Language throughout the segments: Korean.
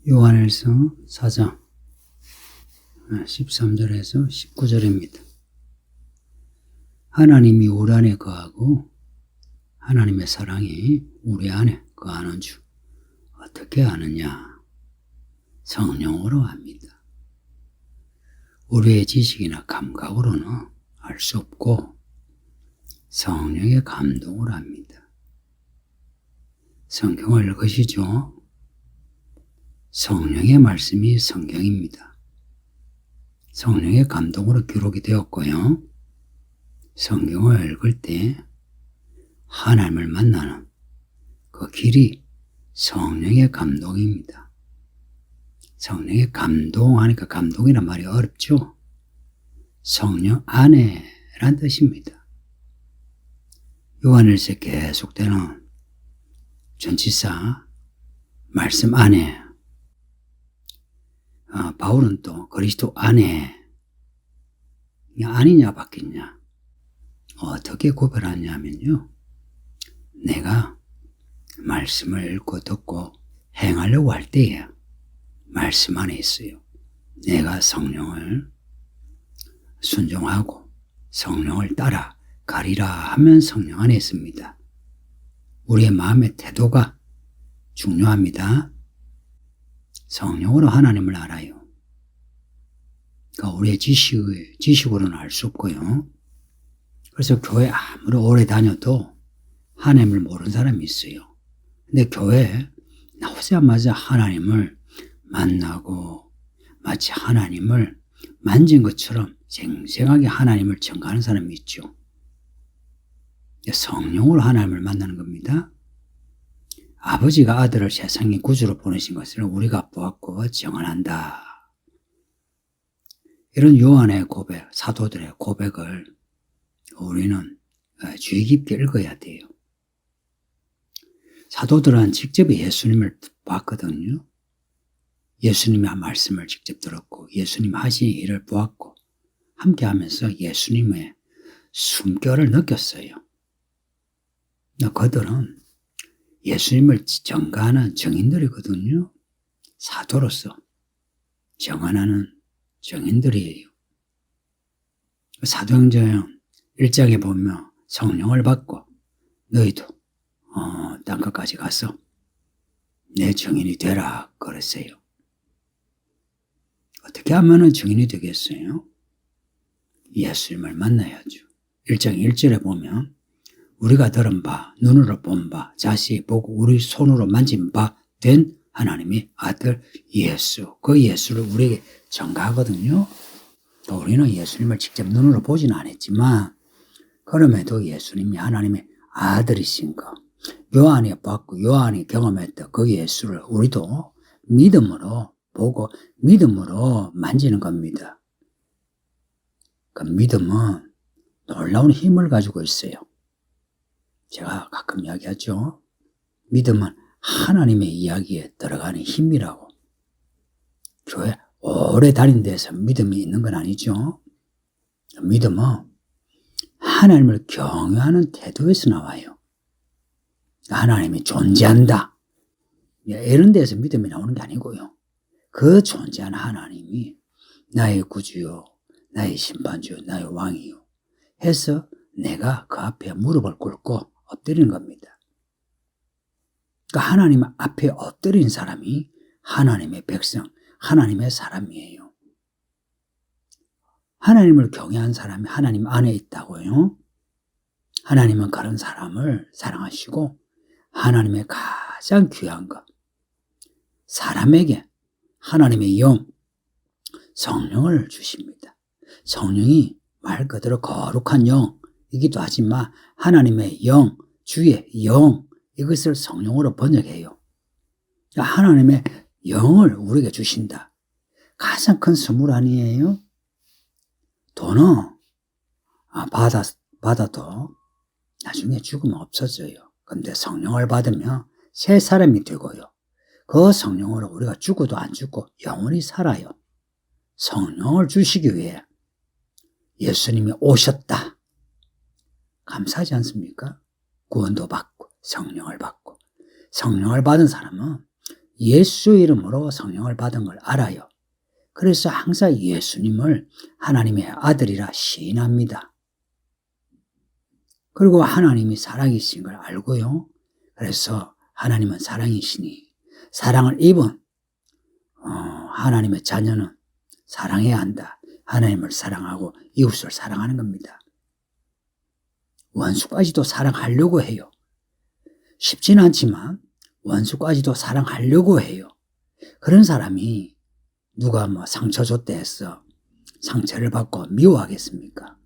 요한일서 4장 13절에서 19절입니다. 하나님이 우리 안에 거하고 하나님의 사랑이 우리 안에 거하는 줄 어떻게 아느냐? 성령으로 압니다. 우리의 지식이나 감각으로는 알 수 없고 성령의 감동으로 합니다. 성경을 읽으시죠? 성령의 말씀이 성경입니다. 성령의 감동으로 기록이 되었고요. 성경을 읽을 때 하나님을 만나는 그 길이 성령의 감동입니다. 성령의 감동하니까 감동이란 말이 어렵죠? 성령 안에란 뜻입니다. 요한일서에 계속되는 전치사 말씀 안에, 바울은 또 그리스도 안에, 아니냐 바뀌냐 어떻게 구별하냐면요, 내가 말씀을 읽고 듣고 행하려고 할 때에 말씀 안에 있어요. 내가 성령을 순종하고 성령을 따라 가리라 하면 성령 안에 있습니다. 우리의 마음의 태도가 중요합니다. 성령으로 하나님을 알아요. 그러니까 우리의 지식으로는 알 수 없고요. 그래서 교회 아무리 오래 다녀도 하나님을 모르는 사람이 있어요. 근데 교회에 나오자마자 하나님을 만나고 마치 하나님을 만진 것처럼 생생하게 하나님을 증거하는 사람이 있죠. 성령으로 하나님을 만나는 겁니다. 아버지가 아들을 세상에 구주로 보내신 것을 우리가 보았고 증언한다. 이런 요한의 고백, 사도들의 고백을 우리는 주의 깊게 읽어야 돼요. 사도들은 직접 예수님을 봤거든요. 예수님의 말씀을 직접 들었고 예수님 하신 일을 보았고 함께 하면서 예수님의 숨결을 느꼈어요. 그들은 예수님을 증거하는 증인들이거든요. 사도로서 증언하는 증인들이에요. 사도행전 1장에 보면 성령을 받고 너희도 땅끝까지 가서 내 증인이 되라 그랬어요. 어떻게 하면 증인이 되겠어요? 예수님을 만나야죠. 1장 1절에 보면 우리가 들은 바, 눈으로 본 바, 자세히 보고 우리 손으로 만진 바 된 하나님의 아들 예수, 그 예수를 우리에게 증거하거든요. 또 우리는 예수님을 직접 눈으로 보지는 않았지만 그럼에도 예수님이 하나님의 아들이신 거, 요한이 봤고 요한이 경험했던 그 예수를 우리도 믿음으로 보고 믿음으로 만지는 겁니다. 그 믿음은 놀라운 힘을 가지고 있어요. 제가 가끔 이야기하죠. 믿음은 하나님의 이야기에 들어가는 힘이라고. 교회 오래 다닌 데서 믿음이 있는 건 아니죠. 믿음은 하나님을 경외하는 태도에서 나와요. 하나님이 존재한다, 이런 데서 믿음이 나오는 게 아니고요. 그 존재하는 하나님이 나의 구주요, 나의 심판주요, 나의 왕이요 해서 내가 그 앞에 무릎을 꿇고 엎드리는 겁니다. 그러니까 하나님 앞에 엎드린 사람이 하나님의 백성, 하나님의 사람이에요. 하나님을 경외한 사람이 하나님 안에 있다고요. 하나님은 그런 사람을 사랑하시고 하나님의 가장 귀한 것, 사람에게 하나님의 영, 성령을 주십니다. 성령이 말 그대로 거룩한 영이기도 하지만 하나님의 영, 주의 영, 이것을 성령으로 번역해요. 하나님의 영을 우리에게 주신다. 가장 큰 선물 아니에요? 돈은 받아도 나중에 죽으면 없어져요. 그런데 성령을 받으면 새 사람이 되고요. 그 성령으로 우리가 죽어도 안 죽고 영원히 살아요. 성령을 주시기 위해 예수님이 오셨다. 감사하지 않습니까? 구원도 받고 성령을 받고 성령을 받은 사람은 예수 이름으로 성령을 받은 걸 알아요. 그래서 항상 예수님을 하나님의 아들이라 시인합니다. 그리고 하나님이 사랑이신 걸 알고요. 그래서 하나님은 사랑이시니 사랑을 입은 하나님의 자녀는 사랑해야 한다. 하나님을 사랑하고 이웃을 사랑하는 겁니다. 원수까지도 사랑하려고 해요. 쉽지는 않지만 원수까지도 사랑하려고 해요. 그런 사람이 누가 상처 줬대 해서 상처를 받고 미워하겠습니까?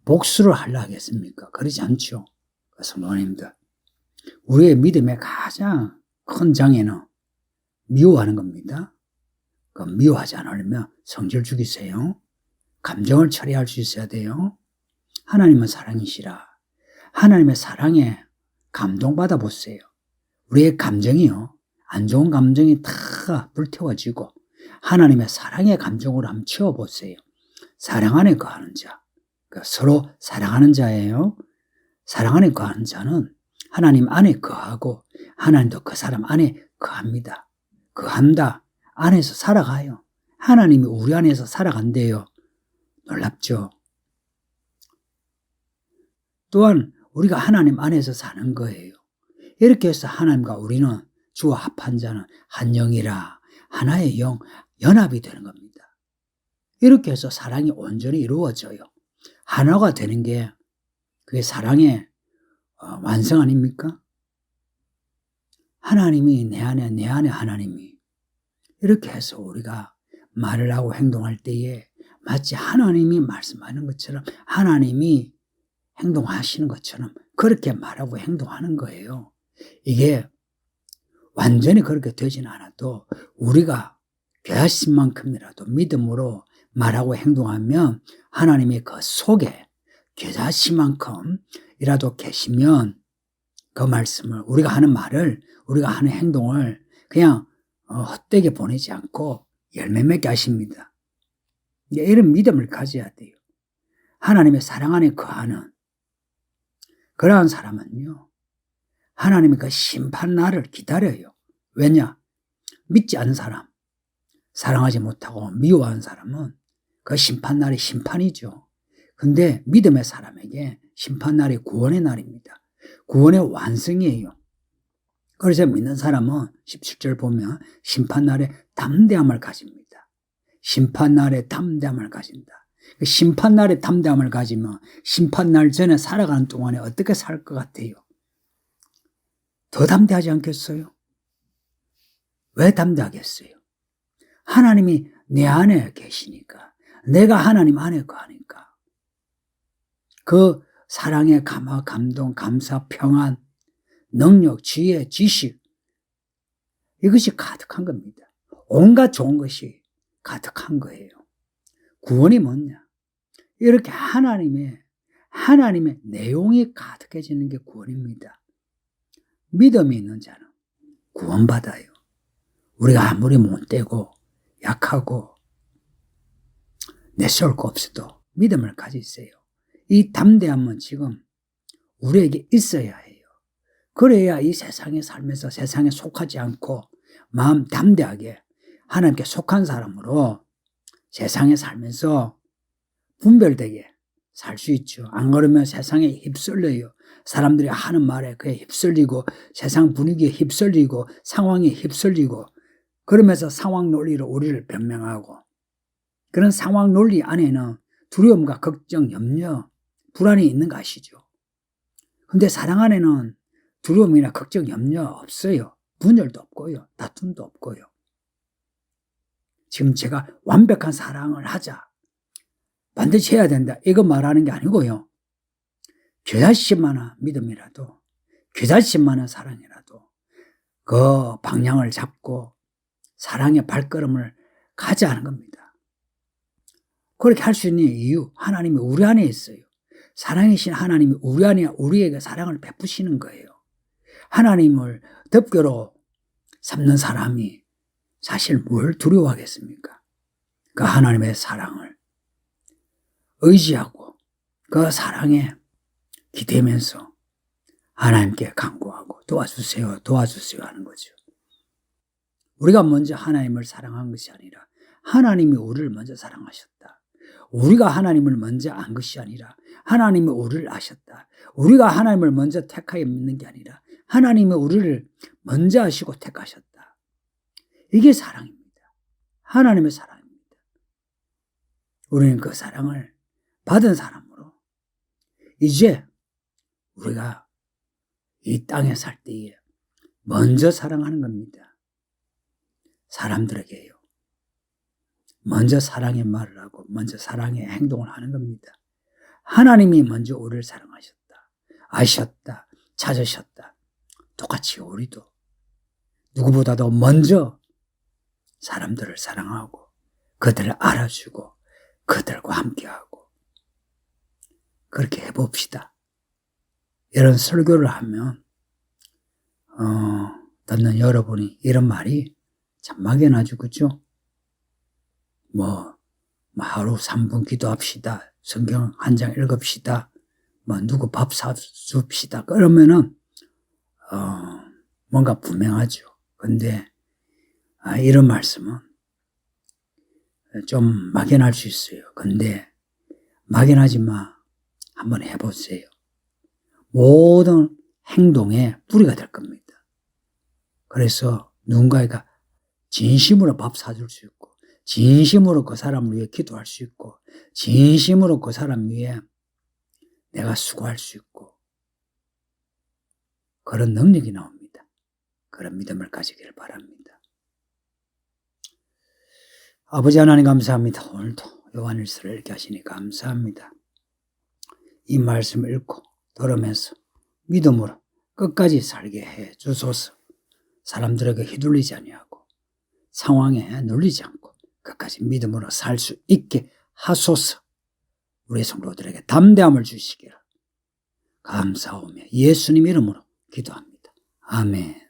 복수를 하려 하겠습니까? 그러지 않죠. 성도님들, 우리의 믿음의 가장 큰 장애는 미워하는 겁니다. 미워하지 않으려면 성질 죽이세요. 감정을 처리할 수 있어야 돼요. 하나님은 사랑이시라. 하나님의 사랑에 감동받아 보세요. 우리의 감정이요, 안 좋은 감정이 다 불태워지고 하나님의 사랑의 감정으로 한번 채워보세요. 사랑 안에 거하는 자, 서로 사랑하는 자예요. 사랑 안에 거하는 자는 하나님 안에 거하고 하나님도 그 사람 안에 거합니다. 거한다. 안에서 살아가요. 하나님이 우리 안에서 살아간대요. 놀랍죠? 또한 우리가 하나님 안에서 사는 거예요. 이렇게 해서 하나님과 우리는 주와 합한 자는 한 영이라, 하나의 영, 연합이 되는 겁니다. 이렇게 해서 사랑이 온전히 이루어져요. 하나가 되는 게 그게 사랑의 완성 아닙니까? 하나님이 내 안에 하나님이 이렇게 해서 우리가 말을 하고 행동할 때에 마치 하나님이 말씀하는 것처럼 하나님이 행동하시는 것처럼 그렇게 말하고 행동하는 거예요. 이게 완전히 그렇게 되지는 않아도 우리가 괴하신 만큼이라도 믿음으로 말하고 행동하면 하나님이 그 속에 괴하신 만큼이라도 계시면 그 말씀을, 우리가 하는 말을, 우리가 하는 행동을 그냥 헛되게 보내지 않고 열매 맺게 하십니다. 이런 믿음을 가져야 돼요. 하나님의 사랑 안에 거하는 그러한 사람은요, 하나님의 그 심판 날을 기다려요. 왜냐? 믿지 않는 사람, 사랑하지 못하고 미워하는 사람은 그 심판 날이 심판이죠. 근데 믿음의 사람에게 심판 날이 구원의 날입니다. 구원의 완성이에요. 그래서 믿는 사람은 17절 보면 심판 날에 담대함을 가집니다. 심판 날에 담대함을 가진다. 심판 날에 담대함을 가지면 심판 날 전에 살아가는 동안에 어떻게 살 것 같아요? 더 담대하지 않겠어요? 왜 담대하겠어요? 하나님이 내 안에 계시니까, 내가 하나님 안에 거하니까 그 사랑의 감화, 감동, 감사, 평안, 능력, 지혜, 지식, 이것이 가득한 겁니다. 온갖 좋은 것이 가득한 거예요. 구원이 뭐냐? 이렇게 하나님의 내용이 가득해지는 게 구원입니다. 믿음이 있는 자는 구원받아요. 우리가 아무리 못되고 약하고 내세울 거 없어도 믿음을 가지세요. 이 담대함은 지금 우리에게 있어야 해요. 그래야 이 세상에 살면서 세상에 속하지 않고 마음 담대하게 하나님께 속한 사람으로 세상에 살면서 분별되게 살 수 있죠. 안 그러면 세상에 휩쓸려요. 사람들이 하는 말에 그에 휩쓸리고 세상 분위기에 휩쓸리고 상황에 휩쓸리고 그러면서 상황 논리로 우리를 변명하고 그런 상황 논리 안에는 두려움과 걱정, 염려, 불안이 있는 거 아시죠? 근데 사랑 안에는 두려움이나 걱정, 염려 없어요. 분열도 없고요. 다툼도 없고요. 지금 제가 완벽한 사랑을 하자, 반드시 해야 된다, 이거 말하는 게 아니고요. 겨자씨만한 믿음이라도, 겨자씨만한 사랑이라도 그 방향을 잡고 사랑의 발걸음을 가져야 하는 겁니다. 그렇게 할 수 있는 이유, 하나님이 우리 안에 있어요. 사랑이신 하나님이 우리 안에 우리에게 사랑을 베푸시는 거예요. 하나님을 덮개로 삼는 사람이 사실 뭘 두려워하겠습니까? 그 하나님의 사랑을 의지하고 그 사랑에 기대면서 하나님께 간구하고 도와주세요 하는 거죠. 우리가 먼저 하나님을 사랑한 것이 아니라 하나님이 우리를 먼저 사랑하셨다. 우리가 하나님을 먼저 안 것이 아니라 하나님이 우리를 아셨다. 우리가 하나님을 먼저 택하여 믿는 게 아니라 하나님이 우리를 먼저 아시고 택하셨다. 이게 사랑입니다. 하나님의 사랑입니다. 우리는 그 사랑을 받은 사람으로 이제 우리가 이 땅에 살 때에 먼저 사랑하는 겁니다. 사람들에게요. 먼저 사랑의 말을 하고 먼저 사랑의 행동을 하는 겁니다. 하나님이 먼저 우리를 사랑하셨다. 아셨다. 찾으셨다. 똑같이 우리도 누구보다도 먼저 사람들을 사랑하고 그들을 알아주고 그들과 함께하고 그렇게 해봅시다. 이런 설교를 하면 듣는 여러분이 이런 말이 참 막연하죠. 그죠? 하루 3분 기도합시다. 성경 한 장 읽읍시다. 누구 밥 사줍시다. 그러면은 뭔가 분명하죠. 근데 이런 말씀은 좀 막연할 수 있어요. 근데 막연하지 마. 한번 해보세요. 모든 행동의 뿌리가 될 겁니다. 그래서 누군가가 진심으로 밥 사줄 수 있고 진심으로 그 사람을 위해 기도할 수 있고 진심으로 그 사람 위해 내가 수고할 수 있고 그런 능력이 나옵니다. 그런 믿음을 가지기를 바랍니다. 아버지 하나님 감사합니다. 오늘도 요한일서를 읽게 하시니 감사합니다. 이 말씀을 읽고 들으면서 믿음으로 끝까지 살게 해 주소서. 사람들에게 휘둘리지 아니하고 상황에 눌리지 않고 끝까지 믿음으로 살 수 있게 하소서. 우리 성도들에게 담대함을 주시기를 감사하며 예수님 이름으로 기도합니다. 아멘.